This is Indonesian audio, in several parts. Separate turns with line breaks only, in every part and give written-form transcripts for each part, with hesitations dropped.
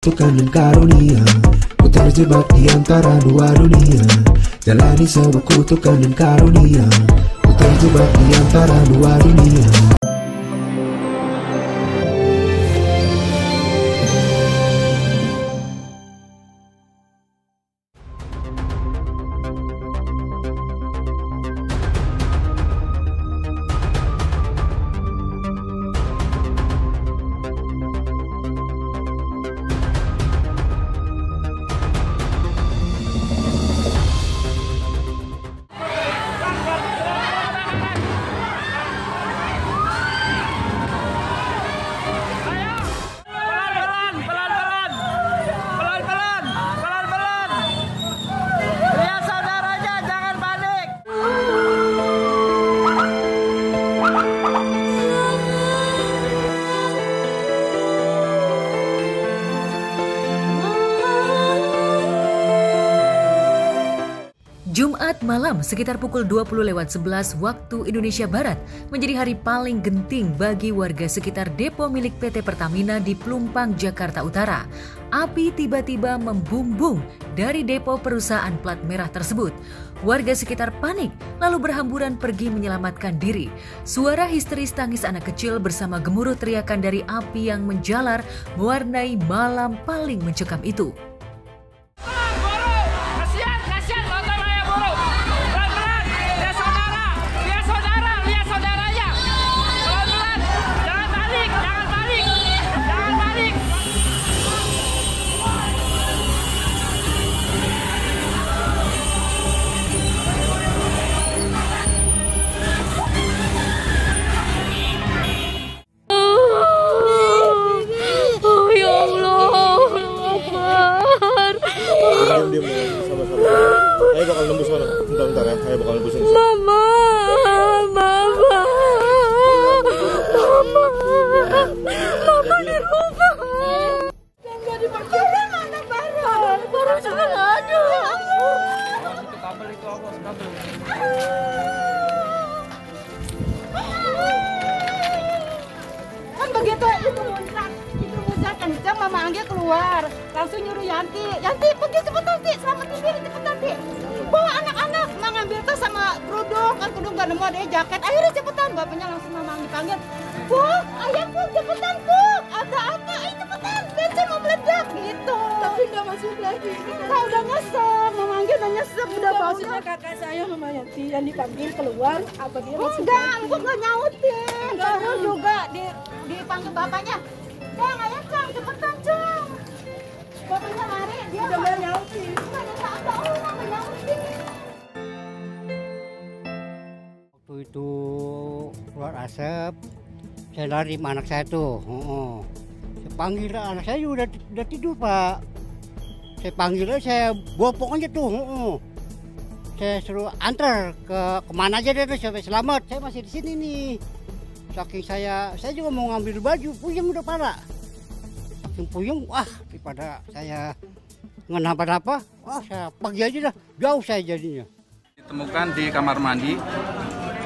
kutukan dan karunia. Ku terjebak di antara dua dunia, jalani sebuah kutukan dan karunia. Ku terjebak di antara dua dunia.
Jumat malam sekitar pukul 20.11 waktu Indonesia Barat menjadi hari paling genting bagi warga sekitar depo milik PT Pertamina di Pelumpang, Jakarta Utara. Api tiba-tiba membumbung dari depo perusahaan plat merah tersebut. Warga sekitar panik lalu berhamburan pergi menyelamatkan diri. Suara histeris tangis anak kecil bersama gemuruh teriakan dari api yang menjalar mewarnai malam paling mencekam itu.
Ayo bakal nembus sana. Bentar ya. Ayo bakal nembus sana.
Mama. Mama di rumah. Enggak dipercaya anak baru jalan aja.
Itu kabel itu awas kabel.
Kan begitu itu muncrat kencang, Mama Anggi keluar, langsung nyuruh Yanti pergi cepetan Ti, selamatin diri cepetan Ti. Bawa anak-anak mengambil tas sama kerudung, kan kerudung gak nemu ada jaket, akhirnya cepetan, bapaknya langsung Mama Anggi panggil, Bu, ayah Bu, cepetan Bu, ada apa? Ayo cepetan, bensin mau meledak gitu. Tapi nggak masuk lagi. Kita udah nyesek, Mama Anggi udah nyesek, udah bawa. Maksudnya kakak saya Mama Yanti yang dipanggil keluar, apa dia masuk? Enggak, aku nggak nyautin, baru juga dipanggil bapaknya. Cang, ayo Cang, cepetan Cang. Bapaknya lari, dia udah nyautin. Nggak ada orang nyautin.
Waktu itu keluar asap, saya lari sama anak saya tuh. Saya panggil anak saya udah tidur Pak. Saya panggil saya bopong aja tuh. Saya suruh antar kemana aja deh sampai selamat. Saya masih di sini nih. Saking saya juga mau ngambil baju, puyeng udah parah. Saking puyeng, wah daripada saya ngenapa-napa, wah saya pergi aja dah, jauh saya jadinya.
Ditemukan di kamar mandi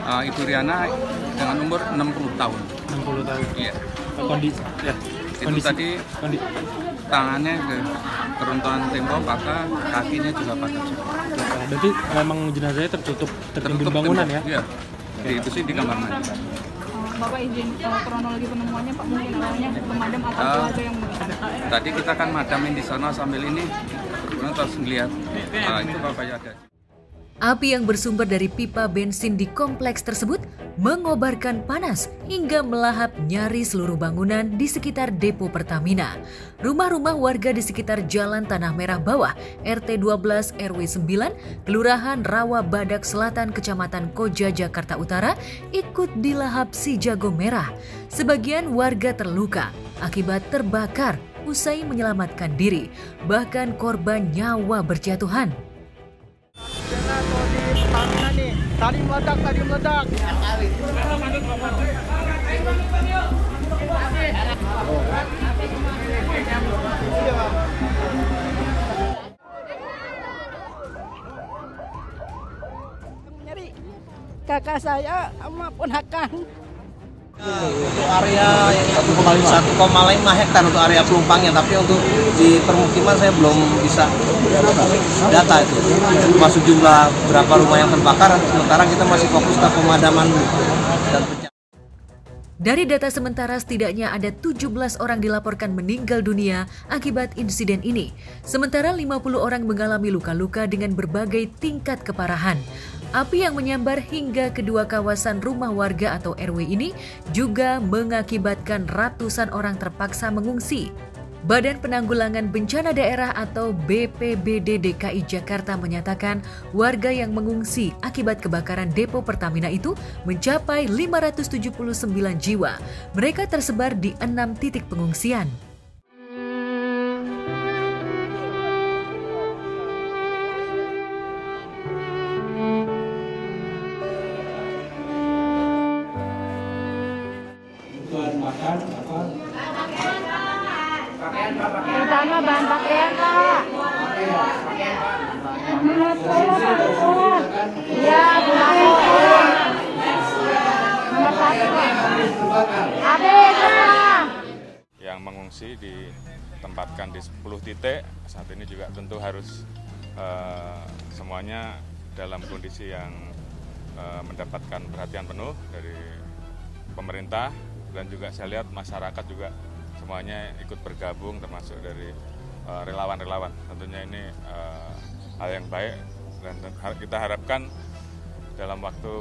Ibu Riana dengan umur 60 tahun.
60 tahun.
Iya.
Kondisi ya.
Itu tadi tangannya keruntuhan tembok, maka kakinya juga patah.
Berarti memang jenazahnya tertutup tertimbun bangunan ya?
Iya. Itu sih di kamar mandi.
Bapak izin kronologi penemuannya Pak, mungkin awalnya pemadam atau keluarga yang menemukan?
Tadi kita kan madamin di sana sambil ini, kemudian terus ngeliat itu bapaknya ada.
Api yang bersumber dari pipa bensin di kompleks tersebut mengobarkan panas hingga melahap nyaris seluruh bangunan di sekitar depo Pertamina. Rumah-rumah warga di sekitar Jalan Tanah Merah Bawah, RT 12 RW 9, Kelurahan Rawa Badak Selatan, Kecamatan Koja, Jakarta Utara, ikut dilahap si jago merah. Sebagian warga terluka akibat terbakar usai menyelamatkan diri, bahkan korban nyawa berjatuhan.
Di Pertamina nih, tadi meledak.
Nyari kakak saya sama ponakan.
Untuk area 1,5 hektar untuk area pelumpangnya, tapi untuk di permukiman saya belum bisa data itu. Masuk jumlah berapa rumah yang terbakar, sementara kita masih fokus ke pemadaman dan pencarian.
Dari data sementara, setidaknya ada 17 orang dilaporkan meninggal dunia akibat insiden ini. Sementara 50 orang mengalami luka-luka dengan berbagai tingkat keparahan. Api yang menyambar hingga kedua kawasan rumah warga atau RW ini juga mengakibatkan ratusan orang terpaksa mengungsi. Badan Penanggulangan Bencana Daerah atau BPBD DKI Jakarta menyatakan warga yang mengungsi akibat kebakaran depo Pertamina itu mencapai 579 jiwa. Mereka tersebar di 6 titik pengungsian.
Terutama bahan pakaian, Pak. Iya,
yang mengungsi ditempatkan di 10 titik. Saat ini juga tentu harus semuanya dalam kondisi yang mendapatkan perhatian penuh dari pemerintah, dan juga saya lihat masyarakat juga semuanya ikut bergabung, termasuk dari relawan-relawan. Tentunya ini hal yang baik, dan kita harapkan dalam waktu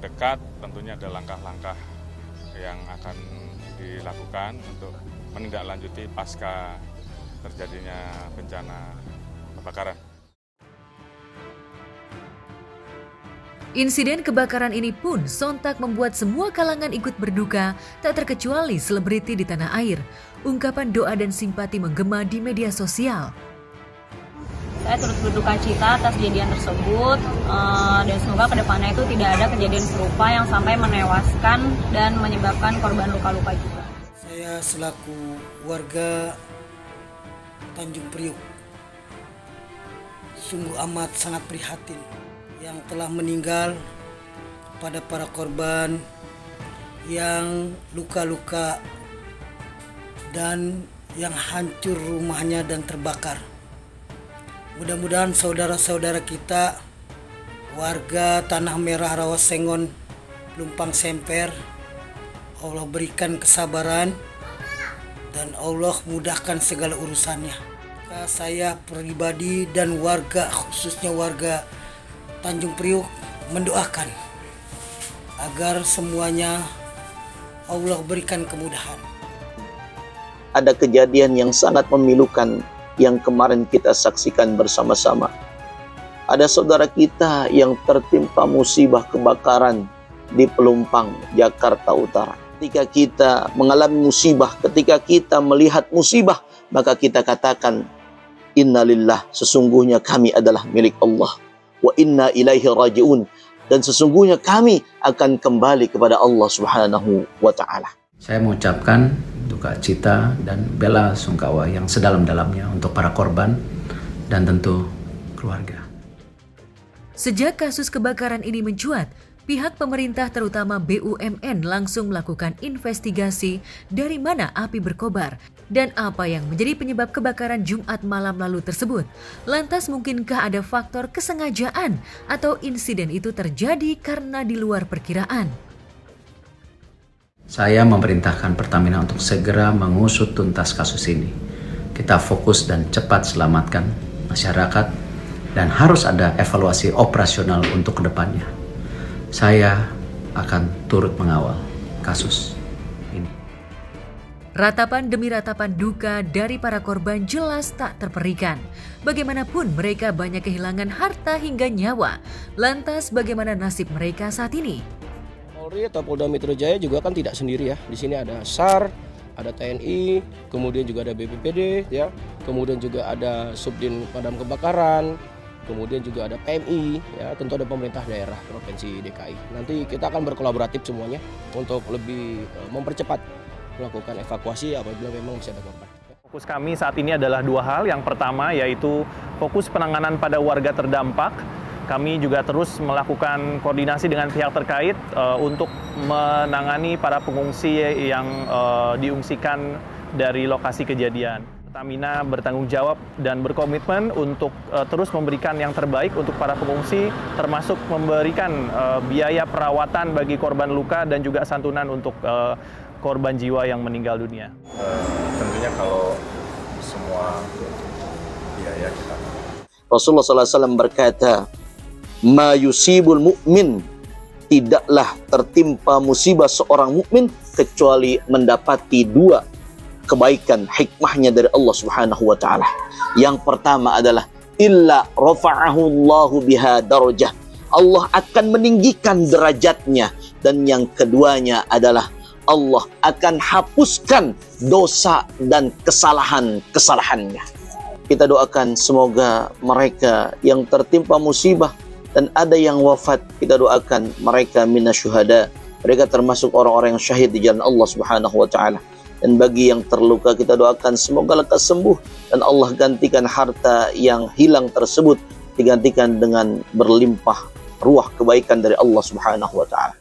dekat tentunya ada langkah-langkah yang akan dilakukan untuk menindaklanjuti pasca terjadinya bencana kebakaran.
Insiden kebakaran ini pun sontak membuat semua kalangan ikut berduka, tak terkecuali selebriti di tanah air. Ungkapan doa dan simpati menggema di media sosial.
Saya turut berduka cita atas kejadian tersebut, dan semoga kedepannya itu tidak ada kejadian serupa yang sampai menewaskan dan menyebabkan korban luka-luka juga.
Saya selaku warga Tanjung Priuk sungguh amat sangat prihatin yang telah meninggal, kepada para korban yang luka-luka dan yang hancur rumahnya dan terbakar. Mudah-mudahan saudara-saudara kita warga Tanah Merah Rawasengon, Lumpang Semper, Allah berikan kesabaran dan Allah mudahkan segala urusannya. Saya pribadi dan warga, khususnya warga Tanjung Priuk, mendoakan agar semuanya Allah berikan kemudahan.
Ada kejadian yang sangat memilukan yang kemarin kita saksikan bersama-sama. Ada saudara kita yang tertimpa musibah kebakaran di Pelumpang, Jakarta Utara. Ketika kita mengalami musibah, ketika kita melihat musibah, maka kita katakan, innalillah, sesungguhnya kami adalah milik Allah. Wa inna ilaihi raji'un, dan sesungguhnya kami akan kembali kepada Allah Subhanahu wa ta'ala.
Saya mengucapkan duka cita dan bela sungkawa yang sedalam-dalamnya untuk para korban dan tentu keluarga.
Sejak kasus kebakaran ini mencuat, pihak pemerintah terutama BUMN langsung melakukan investigasi dari mana api berkobar dan apa yang menjadi penyebab kebakaran Jumat malam lalu tersebut. Lantas mungkinkah ada faktor kesengajaan atau insiden itu terjadi karena di luar perkiraan?
Saya memerintahkan Pertamina untuk segera mengusut tuntas kasus ini. Kita fokus dan cepat selamatkan masyarakat dan harus ada evaluasi operasional untuk kedepannya. Saya akan turut mengawal kasus ini.
Ratapan demi ratapan duka dari para korban jelas tak terperikan. Bagaimanapun mereka banyak kehilangan harta hingga nyawa. Lantas bagaimana nasib mereka saat ini?
Polri atau Polda Metro Jaya juga kan tidak sendiri ya. Di sini ada SAR, ada TNI, kemudian juga ada BPBD ya. Kemudian juga ada Subdin Padam Kebakaran. Kemudian juga ada PMI, ya, tentu ada pemerintah daerah Provinsi DKI. Nanti kita akan berkolaboratif semuanya untuk lebih mempercepat melakukan evakuasi apabila memang bisa ada korban.
Fokus kami saat ini adalah dua hal. Yang pertama yaitu fokus penanganan pada warga terdampak Kami juga terus melakukan koordinasi dengan pihak terkait untuk menangani para pengungsi yang diungsikan dari lokasi kejadian. Pertamina bertanggung jawab dan berkomitmen untuk terus memberikan yang terbaik untuk para pengungsi, termasuk memberikan biaya perawatan bagi korban luka dan juga santunan untuk korban jiwa yang meninggal dunia.
Tentunya kalau semua biaya kita.
Rasulullah SAW berkata, "Ma yusibul mu'min," tidaklah tertimpa musibah seorang mukmin kecuali mendapati dua kebaikan hikmahnya dari Allah Subhanahu wa taala. Yang pertama adalah illa rafa'ahu Allahu biha darajah. Allah akan meninggikan derajatnya, dan yang keduanya adalah Allah akan hapuskan dosa dan kesalahan-kesalahannya. Kita doakan semoga mereka yang tertimpa musibah dan ada yang wafat, kita doakan mereka minasyuhada. Mereka termasuk orang-orang yang syahid di jalan Allah Subhanahu wa taala. Dan bagi yang terluka, kita doakan semoga lekas sembuh dan Allah gantikan harta yang hilang tersebut digantikan dengan berlimpah ruah kebaikan dari Allah Subhanahu wa taala.